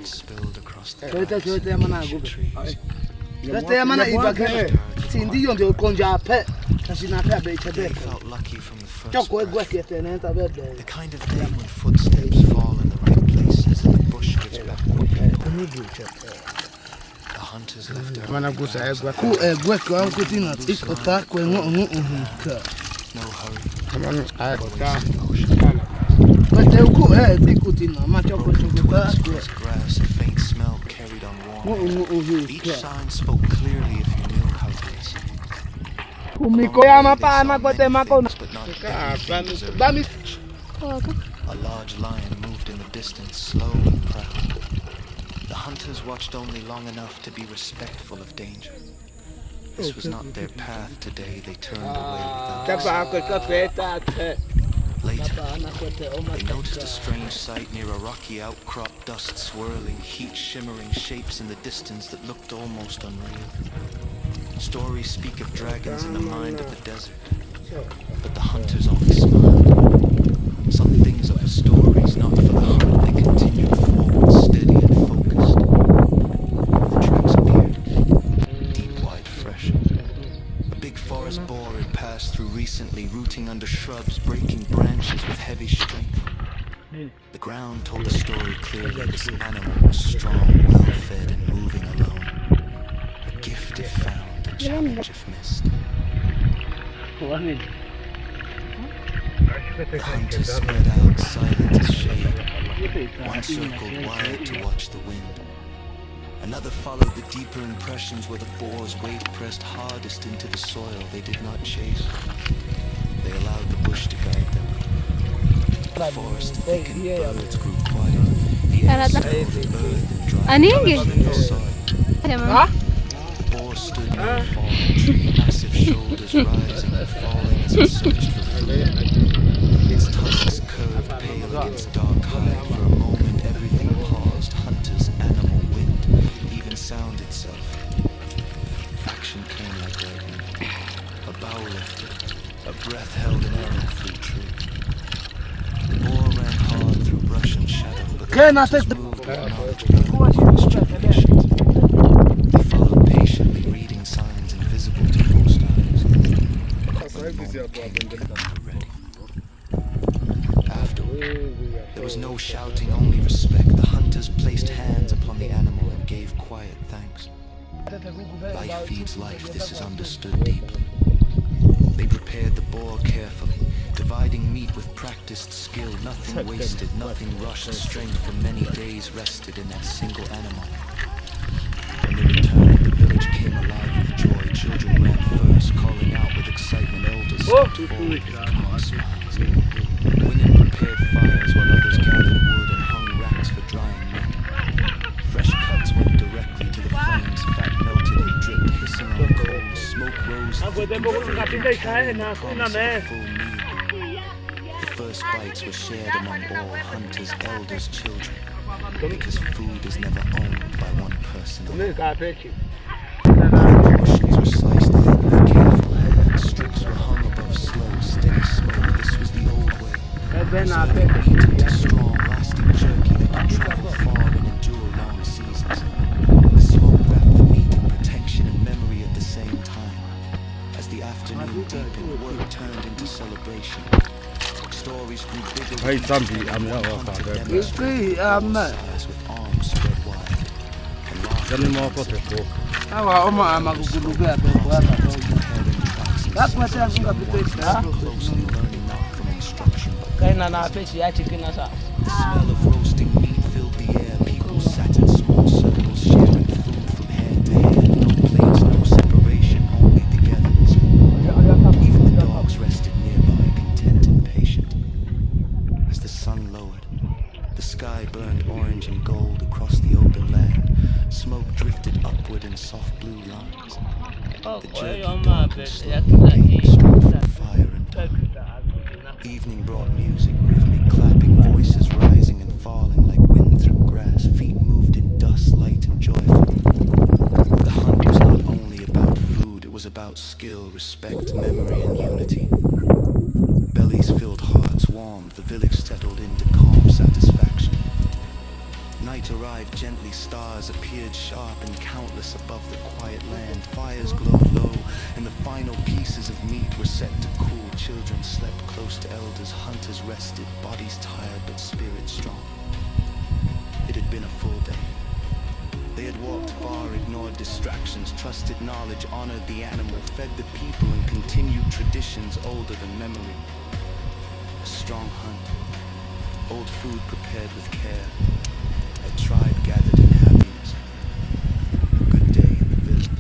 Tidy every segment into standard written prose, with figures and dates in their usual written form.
spilled across the trees. They felt lucky from the first breath. The kind of day when footsteps fall in the right places and the bush gives back what people. The hunters left early. No hurry. Grass, a faint smell carried on warm. Each sign spoke clearly if you knew how to listen. A large lion moved in the distance, slow and proud. The hunters watched only long enough to be respectful of danger. This was not their path today. They turned away without. Later, they noticed a strange sight near a rocky outcrop, dust swirling, heat shimmering shapes in the distance that looked almost unreal. Stories speak of dragons in the mind of the desert, but the hunters only smiled. Some things are for stories, not for the hunt. They continued forward, steady and focused. The tracks appeared, deep, wide, fresh. A big forest boar had passed through recently, rooting under shrubs, breaking branches with heavy strength. The ground told a story clearly. This animal was strong, well-fed, and moving alone. A gift if found, a challenge if missed. The hunters spread out, silent as shade. One circled wide to watch the wind. Another followed the deeper impressions where the boar's weight pressed hardest into the soil. They did not chase. They allowed the bush to guide them. The forest thickened, birds grew quiet. The air smelled of earth and dry buds in the soil. The boar stood near a fallen tree, massive shoulders rising and falling as it searched for food. Its tusks curved pale against dark hide. For a moment everything paused. Hunters, animal, wind, even sound itself. Action came like lightning. A bough lifted, a breath held an arrow flew true. The boar ran hard through brush and shadow, but the hunters moved with knowledge burned across generations. They followed patiently, reading signs invisible to most eyes. When the moment came, they were ready. Afterward, there was no shouting, only respect. The hunters placed hands upon the animal and gave quiet thanks. Life feeds life, this is understood deeply. They prepared the boar carefully, dividing meat with practiced skill. Nothing wasted, nothing rushed. Strength from many days rested in that single animal. When they returned, the village came alive with joy. Children ran first, calling out with excitement. Elders stepped forward with calm smiles. Women prepared fires while others gathered wood and hung racks for drying meat. Fresh cuts went directly to the flames. Fat melted and dripped, hissing on coals. Smoke rose thick and fragrant, carrying the promise of a full meal. The first bites were shared among all, hunters, elders, children, because food is never owned by one person alone. Portions were sliced thin with careful hands. Strips were hung above slow, steady smoke. This was the old way. Serving meat into strong, lasting jerky that could travel far and endure long seasons. The smoke wrapped the meat in protection and memory at the same time. As the afternoon deepened, work turned into celebration. Stories grew bigger with each day. One hunter demonstrated size with arms spread wide. And laughter closely learning not from instruction. The smell of roasting meat filled the air. People sat in small circles, sharing food from hand to hand. No plates, no separation, only togetherness. Even the dogs rested nearby, content and patient. As the sun lowered, the sky burned orange and gold across the open land. Smoke drifted upward in soft blue lines. The jerky darkened slowly, gaining strength from fire and time. Evening brought music, rhythmic clapping, voices rising and falling like wind through grass. Feet moved in dust, light and joyful. was about skill, respect, memory, and unity. Bellies filled, hearts warmed, the village settled into calm satisfaction. Night arrived gently, stars appeared sharp and countless above the quiet land. Fires glowed low, and the final pieces of meat were set to cool. Children slept close to elders, hunters rested, bodies tired but spirits strong. It had been a full day. They had walked far, ignored distractions, trusted knowledge, honored the animal, fed the people, and continued traditions older than memory. A strong hunt, old food prepared with care, a tribe gathered in happiness. A good day in the village.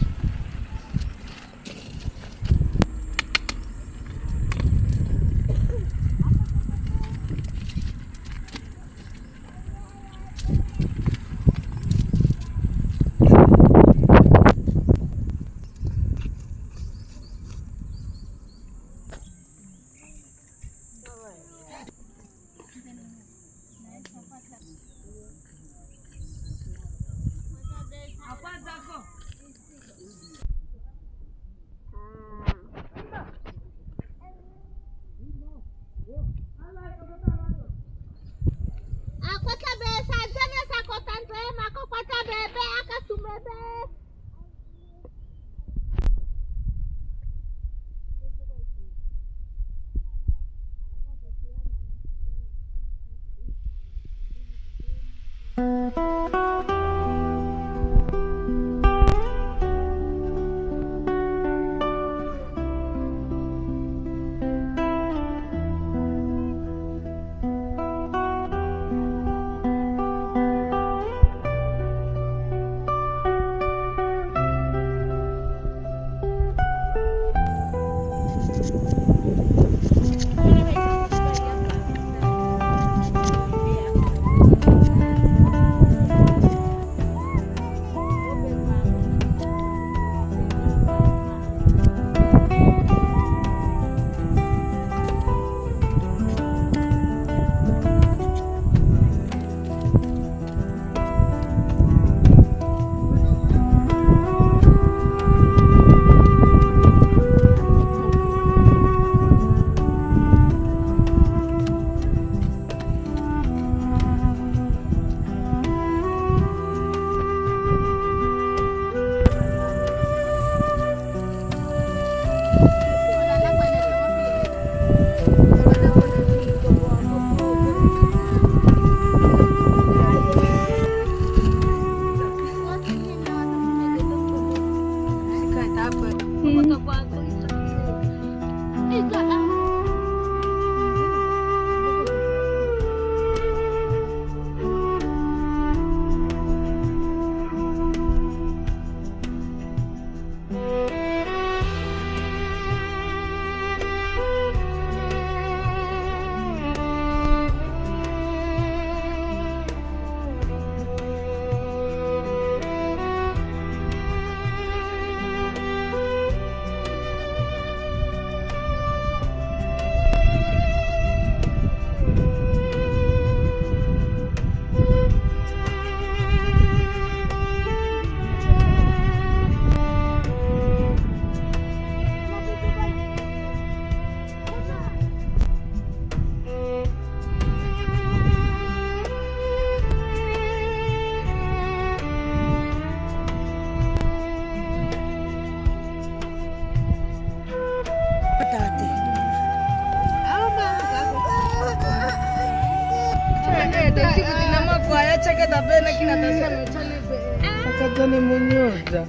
Akajani munyoza.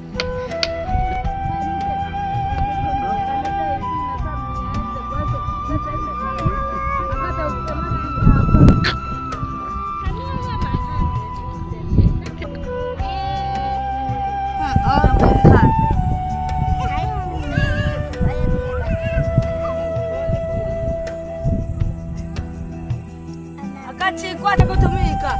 Akati kwa kutumika.